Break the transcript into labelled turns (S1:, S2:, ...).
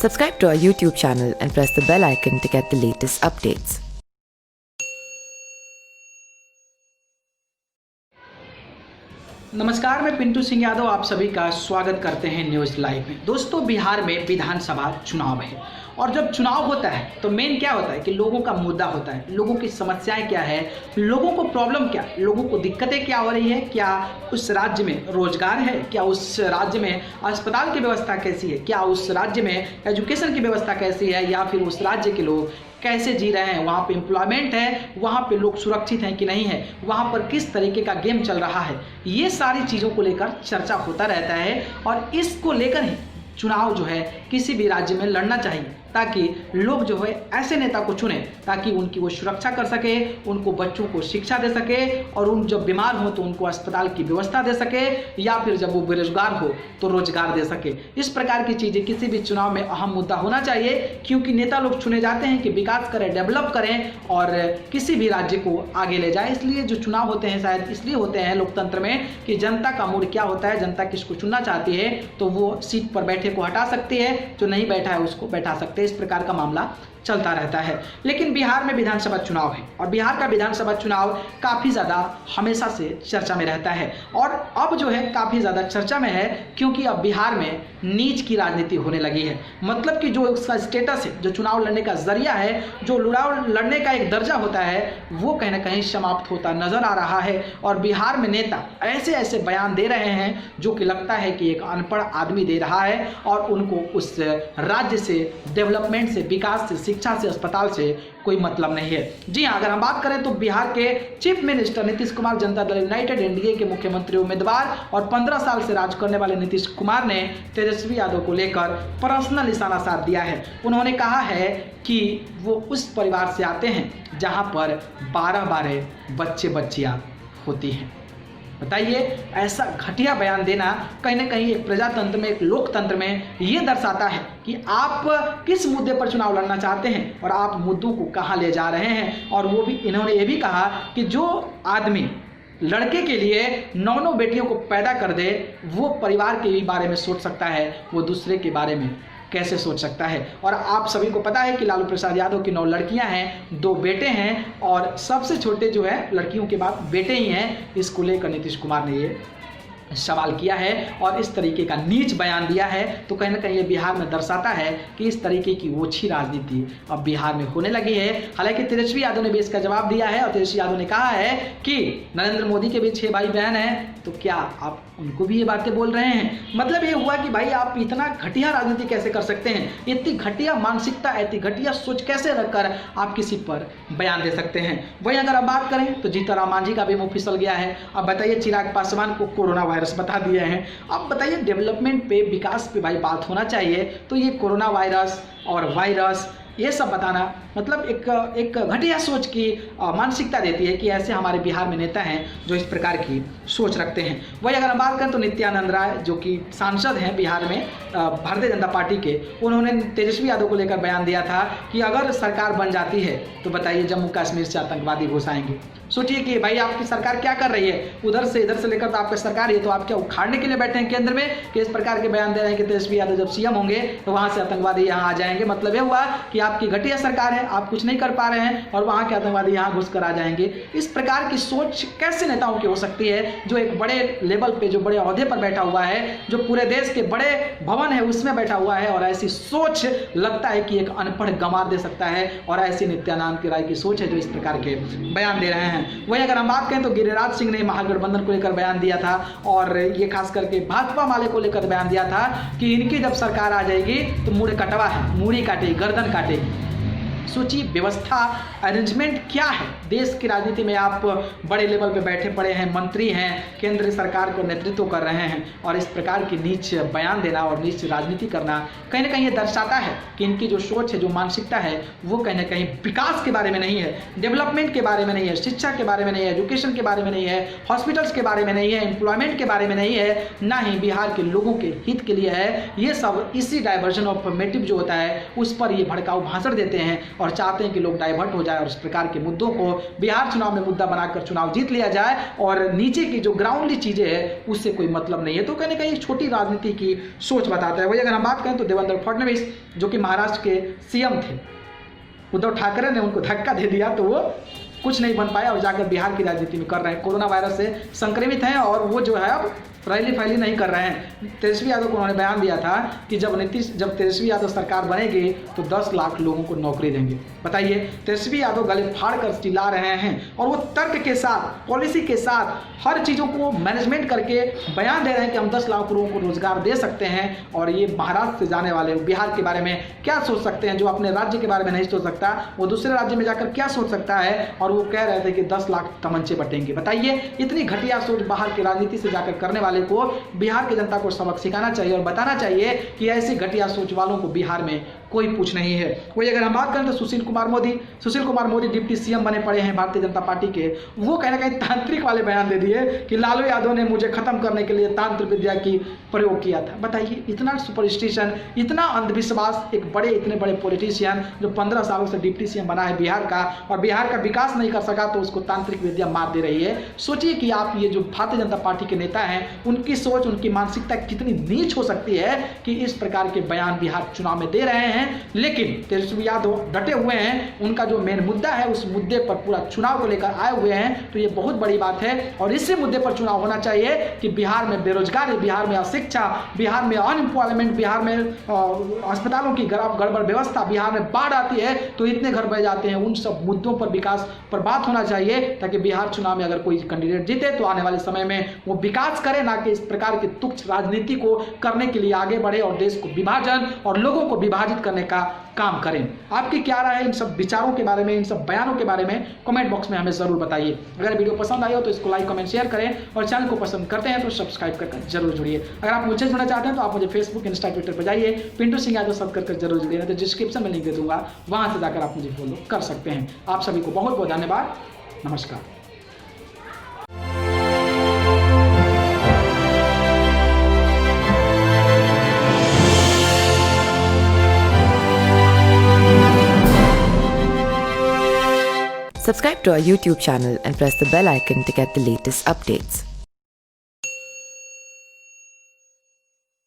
S1: Subscribe to our YouTube channel and press the bell icon to get the latest updates.
S2: नमस्कार, मैं पिंटू सिंह यादव आप सभी का स्वागत करते हैं न्यूज़ लाइव में। दोस्तों, बिहार में विधानसभा चुनाव है और जब चुनाव होता है तो मेन क्या होता है कि लोगों का मुद्दा होता है, लोगों की समस्याएं क्या है, लोगों को प्रॉब्लम क्या, लोगों को दिक्कतें क्या हो रही है, क्या उस राज्य में रोजगार है, क्या उस राज्य में अस्पताल की व्यवस्था कैसी है, क्या उस राज्य में एजुकेशन की व्यवस्था कैसी है, या फिर उस राज्य के लोग कैसे जी रहे हैं, वहाँ पे एम्प्लॉयमेंट है, वहाँ पे लोग सुरक्षित हैं कि नहीं है, वहाँ पर किस तरीके का गेम चल रहा है। ये सारी चीज़ों को लेकर चर्चा होता रहता है और इसको लेकर ही चुनाव जो है किसी भी राज्य में लड़ना चाहिए, ताकि लोग जो है ऐसे नेता को चुने ताकि उनकी वो सुरक्षा कर सके, उनको बच्चों को शिक्षा दे सके और उन जब बीमार हो तो उनको अस्पताल की व्यवस्था दे सके, या फिर जब वो बेरोजगार हो तो रोजगार दे सके। इस प्रकार की चीज़ें किसी भी चुनाव में अहम मुद्दा होना चाहिए, क्योंकि नेता लोग चुने जाते हैं कि विकास करें, डेवलप करें और किसी भी राज्य को आगे ले जाए। इसलिए जो चुनाव होते हैं शायद इसलिए होते हैं लोकतंत्र में कि जनता का मूड क्या होता है, जनता किसको चुनना चाहती है तो वो सीट पर बैठे को हटा सकती है, जो नहीं बैठा है उसको बैठा सकते हैं। इस प्रकार का मामला चलता रहता है। लेकिन बिहार में विधानसभा चुनाव है और बिहार का विधानसभा चुनाव काफ़ी ज़्यादा हमेशा से चर्चा में रहता है और अब जो है काफ़ी ज़्यादा चर्चा में है, क्योंकि अब बिहार में नीच की राजनीति होने लगी है। मतलब कि जो उसका स्टेटस है, जो चुनाव लड़ने का जरिया है, जो चुनाव लड़ने का एक दर्जा होता है, वो कहीं ना कहीं समाप्त होता नजर आ रहा है। और बिहार में नेता ऐसे ऐसे बयान दे रहे हैं जो कि लगता है कि एक अनपढ़ आदमी दे रहा है और उनको उस राज्य से, डेवलपमेंट से, विकास से, शिक्षा से, अस्पताल से कोई मतलब नहीं है। जी हाँ, अगर हम बात करें तो बिहार के chief minister Nitish Kumar Janata Dal United NDA के मुख्यमंत्री उम्मीदवार और 15 साल से राज करने वाले नीतीश कुमार ने तेजस्वी यादव को लेकर पर्सनल निशाना साध दिया है। उन्होंने कहा है कि वो उस परिवार से आते हैं जहां पर 12 बच्चे बच्चियां होती हैं। बताइए, ऐसा घटिया बयान देना कहीं ना कहीं एक प्रजातंत्र में, एक लोकतंत्र में ये दर्शाता है कि आप किस मुद्दे पर चुनाव लड़ना चाहते हैं और आप मुद्दों को कहाँ ले जा रहे हैं। और वो भी इन्होंने ये भी कहा कि जो आदमी लड़के के लिए 9 बेटियों को पैदा कर दे, वो परिवार के भी बारे में सोच सकता है, वो दूसरे के बारे में कैसे सोच सकता है। और आप सभी को पता है कि लालू प्रसाद यादव की 9 लड़कियां हैं, 2 बेटे हैं और सबसे छोटे जो है लड़कियों के बाद बेटे ही हैं। इसको लेकर नीतीश कुमार ने ये सवाल किया है और इस तरीके का नीच बयान दिया है। तो कहीं ना कहीं ये बिहार में दर्शाता है कि इस तरीके की ओछी राजनीति अब बिहार में होने लगी है। हालांकि तेजस्वी यादव ने भी इसका जवाब दिया है और तेजस्वी यादव ने कहा है कि नरेंद्र मोदी के भी 6 भाई बहन हैं, तो क्या आप उनको भी ये बातें बोल रहे हैं। मतलब ये हुआ कि भाई आप इतना घटिया राजनीति कैसे कर सकते हैं, इतनी घटिया मानसिकता, इतनी घटिया सोच कैसे रखकर आप किसी पर बयान दे सकते हैं। वहीं अगर आप बात करें तो जीतनराम मांझी का भी मुंह फिसल गया है। अब बताइए, चिराग पासवान को कोरोना वायरस बता दिए हैं। अब बताइए, डेवलपमेंट पे, विकास पे भाई बात होना चाहिए, तो ये कोरोना वायरस और वायरस ये सब बताना मतलब एक घटिया सोच की मानसिकता देती है कि ऐसे हमारे बिहार में नेता हैं जो इस प्रकार की सोच रखते हैं। वही अगर हम बात करें तो नित्यानंद राय जो कि सांसद हैं बिहार में भारतीय जनता पार्टी के, उन्होंने तेजस्वी यादव को लेकर बयान दिया था कि अगर सरकार बन जाती है तो बताइए जम्मू कश्मीर से आतंकवादी घुसाएंगे। सोचिए कि भाई आपकी सरकार क्या कर रही है, उधर से इधर से लेकर तो आपकी सरकार है, तो आप क्या उखाड़ने के लिए बैठे हैं केंद्र में कि इस प्रकार के बयान दे रहे हैं कि तेजस्वी यादव जब सीएम होंगे तो वहां से आतंकवादी यहाँ आ जाएंगे। मतलब ये हुआ कि आपकी घटिया सरकार है, आप कुछ नहीं कर पा रहे हैं और वहां के आतंकवादी यहाँ घुस कर आ जाएंगे। इस प्रकार की सोच कैसे नेताओं की हो सकती है, जो एक बड़े लेवल पे, जो बड़े ओहदे पर बैठा हुआ है, जो पूरे देश के बड़े भवन है उसमें बैठा हुआ है, और ऐसी सोच लगता है कि एक अनपढ़ गंवार दे सकता है। और ऐसी नित्यानंद राय की सोच है जो इस प्रकार के बयान दे रहे हैं। वहीं अगर हम बात करें तो गिरिराज सिंह ने महागठबंधन को लेकर बयान दिया था और ये खास करके भाजपा वाले को लेकर बयान दिया था कि इनकी जब सरकार आ जाएगी तो मूड़ी कटवा है, मूड़ी काटेगी, गर्दन काटेगी। सोचिए, व्यवस्था अरेंजमेंट क्या है। देश की राजनीति में आप बड़े लेवल पे बैठे पड़े हैं, मंत्री हैं, केंद्र सरकार को नेतृत्व कर रहे हैं, और इस प्रकार की नीच बयान देना और नीच राजनीति करना कहीं ना कहीं ये दर्शाता है कि इनकी जो सोच है, जो मानसिकता है, वो कहीं ना कहीं विकास के बारे में नहीं है, डेवलपमेंट के बारे में नहीं है, शिक्षा के बारे में नहीं है, एजुकेशन के बारे में नहीं है, हॉस्पिटल्स के बारे में नहीं है, एम्प्लॉयमेंट के बारे में नहीं है, ना ही बिहार के लोगों के हित के लिए है। ये सब इसी डाइवर्जन ऑफ मोटिव जो होता है उस पर ये भड़काऊ भाषण देते हैं और चाहते हैं कि लोग डाइवर्ट हो जाए और इस प्रकार के मुद्दों को बिहार चुनाव में मुद्दा बनाकर चुनाव जीत लिया जाए और नीचे की जो ग्राउंडली चीज़ें हैं उससे कोई मतलब नहीं है। तो कहीं ना कहीं छोटी राजनीति की सोच बताता है। वही अगर हम बात करें तो देवेंद्र फडणवीस जो कि महाराष्ट्र के सीएम थे, उद्धव ठाकरे ने उनको धक्का दे दिया तो वो कुछ नहीं बन पाया और जाकर बिहार की राजनीति में कर रहे हैं। कोरोना वायरस से संक्रमित हैं और वो जो है अब रैली फैली नहीं कर रहे हैं। तेजस्वी यादव को उन्होंने बयान दिया था कि जब तेजस्वी यादव सरकार बनेगी तो 10 लाख लोगों को नौकरी देंगे। बताइए, तेजस्वी यादव गले फाड़ कर चिल्ला रहे हैं और वो तर्क के साथ, पॉलिसी के साथ, हर चीज़ों को मैनेजमेंट करके बयान दे रहे हैं कि हम 10 लाख लोगों को रोजगार दे सकते हैं। और ये महाराष्ट्र से जाने वाले बिहार के बारे में क्या सोच सकते हैं? जो अपने राज्य के बारे में नहीं सोच सकता वो दूसरे राज्य में जाकर क्या सोच सकता है? और वो कह रहे थे कि 10 लाख तमंचे बटेंगे। बताइए, इतनी घटिया सोच बाहर की राजनीति से जाकर करने वाले को बिहार की जनता को सबक सिखाना चाहिए और बताना चाहिए कि ऐसी घटिया सोच वालों को बिहार में कोई पूछ नहीं है। वही अगर हम बात करें तो सुशील कुमार मोदी डिप्टी सीएम बने पड़े हैं भारतीय जनता पार्टी के। वो कहीं ना कहीं तांत्रिक वाले बयान दे दिए कि लालू यादव ने मुझे खत्म करने के लिए तांत्रिक विद्या की प्रयोग किया था। बताइए, इतना सुपरस्टिशन, इतना अंधविश्वास, एक इतने बड़े पॉलिटिशियन जो 15 सालों से डिप्टी सीएम बना है बिहार का और बिहार का विकास नहीं कर सका तो उसको तांत्रिक विद्या मार दे रही है। सोचिए कि आप ये जो भारतीय जनता पार्टी के नेता हैं उनकी सोच, उनकी मानसिकता कितनी नीच हो सकती है कि इस प्रकार के बयान बिहार चुनाव में दे रहे हैं। लेकिन तेजस्वी यादव डटे हुए हैं, उनका जो मेन मुद्दा है उस मुद्दे पर पूरा चुनाव को लेकर आए हुए हैं। तो ये बहुत बड़ी बात है और इसी मुद्दे पर चुनाव होना चाहिए कि बिहार में बेरोजगारी, बिहार में अशिक्षा, बिहार में अनएम्प्लॉयमेंट, बिहार में अस्पतालों की गड़बड़ व्यवस्था, बिहार में बाढ़ आती है तो इतने घर बह जाते हैं। उन सब मुद्दों पर विकास पर बात होना चाहिए ताकि बिहार चुनाव में अगर कोई कैंडिडेट जीते तो आने वाले समय में वो विकास करे, ना कि इस प्रकार की तुच्छ राजनीति को करने के लिए आगे बढ़े और देश को विभाजन और लोगों को विभाजित करने का काम करें। आपकी क्या राय है इन सब विचारों के बारे में, इन सब बयानों के बारे में? कमेंट बॉक्स में हमें जरूर बताइए। अगर वीडियो पसंद आई हो तो इसको लाइक, कमेंट, शेयर करें और चैनल को पसंद करते हैं तो सब्सक्राइब करके जरूर जुड़िए। अगर आप मुझे जुड़ना चाहते हैं तो आप मुझे फेसबुक, इंस्टा, ट्विटर पर जाइए, पिंटू सिंह यादव सर्च करके जरूर जुड़िए। तो डिस्क्रिप्शन में लिंक दे दूंगा, वहां से जाकर आप मुझे फॉलो कर सकते हैं। आप सभी को बहुत बहुत धन्यवाद। नमस्कार।
S1: Subscribe to our YouTube channel and press the bell icon to get the latest updates.